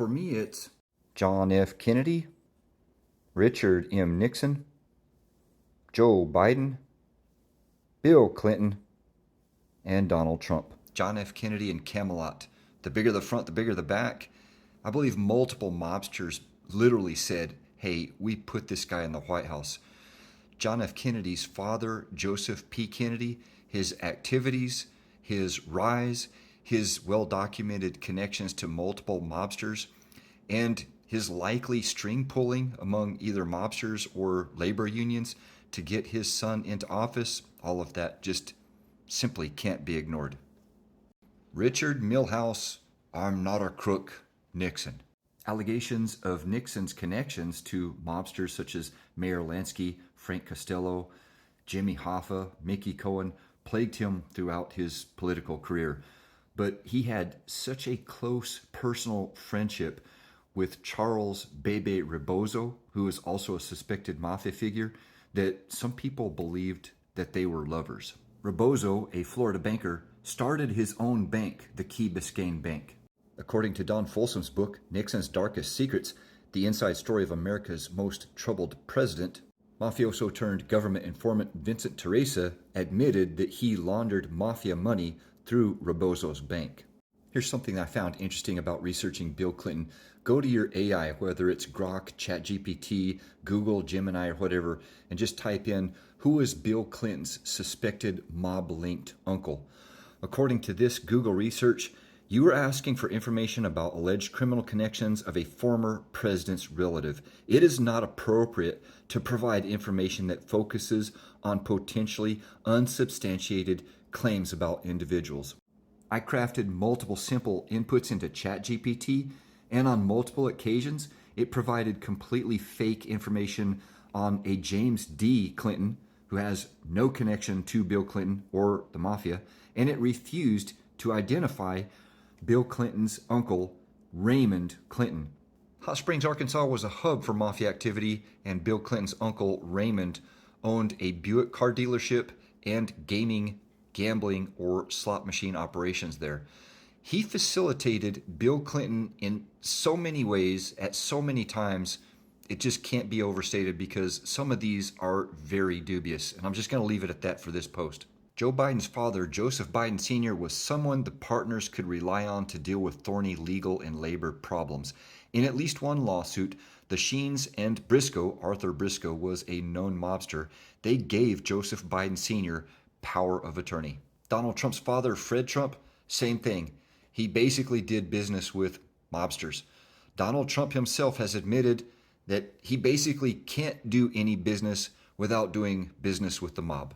For me, it's John F. Kennedy, Richard M. Nixon, Joe Biden, Bill Clinton, and Donald Trump. John F. Kennedy and Camelot. The bigger the front, the bigger the back. I believe multiple mobsters literally said, hey, we put this guy in the White House. John F. Kennedy's father, Joseph P. Kennedy, his activities, his rise, his well-documented connections to multiple mobsters, and his likely string pulling among either mobsters or labor unions to get his son into office, all of that just simply can't be ignored. Richard Milhouse, I'm not a crook, Nixon. Allegations of Nixon's connections to mobsters such as Mayor Lansky, Frank Costello, Jimmy Hoffa, Mickey Cohen plagued him throughout his political career. But he had such a close personal friendship with Charles Bebe Rebozo, who is also a suspected mafia figure, that some people believed that they were lovers. Rebozo, a Florida banker, started his own bank, the Key Biscayne Bank. According to Don Folsom's book, Nixon's Darkest Secrets, the inside story of America's most troubled president, mafioso turned government informant Vincent Teresa admitted that he laundered mafia money through Rebozo's bank. Here's something I found interesting about researching Bill Clinton. Go to your AI, whether it's Grok, ChatGPT, Google, Gemini, or whatever, and just type in, who is Bill Clinton's suspected mob-linked uncle? According to this Google research, you are asking for information about alleged criminal connections of a former president's relative. It is not appropriate to provide information that focuses on potentially unsubstantiated claims about individuals. I crafted multiple simple inputs into ChatGPT, and on multiple occasions, it provided completely fake information on a James D. Clinton, who has no connection to Bill Clinton or the Mafia, and it refused to identify Bill Clinton's uncle, Raymond Clinton. Hot Springs, Arkansas was a hub for Mafia activity, and Bill Clinton's uncle, Raymond, owned a Buick car dealership and gaming, gambling, or slot machine operations there. He facilitated Bill Clinton in so many ways at so many times, it just can't be overstated because some of these are very dubious. And I'm just going to leave it at that for this post. Joe Biden's father, Joseph Biden Sr., was someone the partners could rely on to deal with thorny legal and labor problems. In at least one lawsuit, the Sheens and Briscoe, Arthur Briscoe was a known mobster, they gave Joseph Biden Sr. power of attorney. Donald Trump's father, Fred Trump, same thing. He basically did business with mobsters. Donald Trump himself has admitted that he basically can't do any business without doing business with the mob.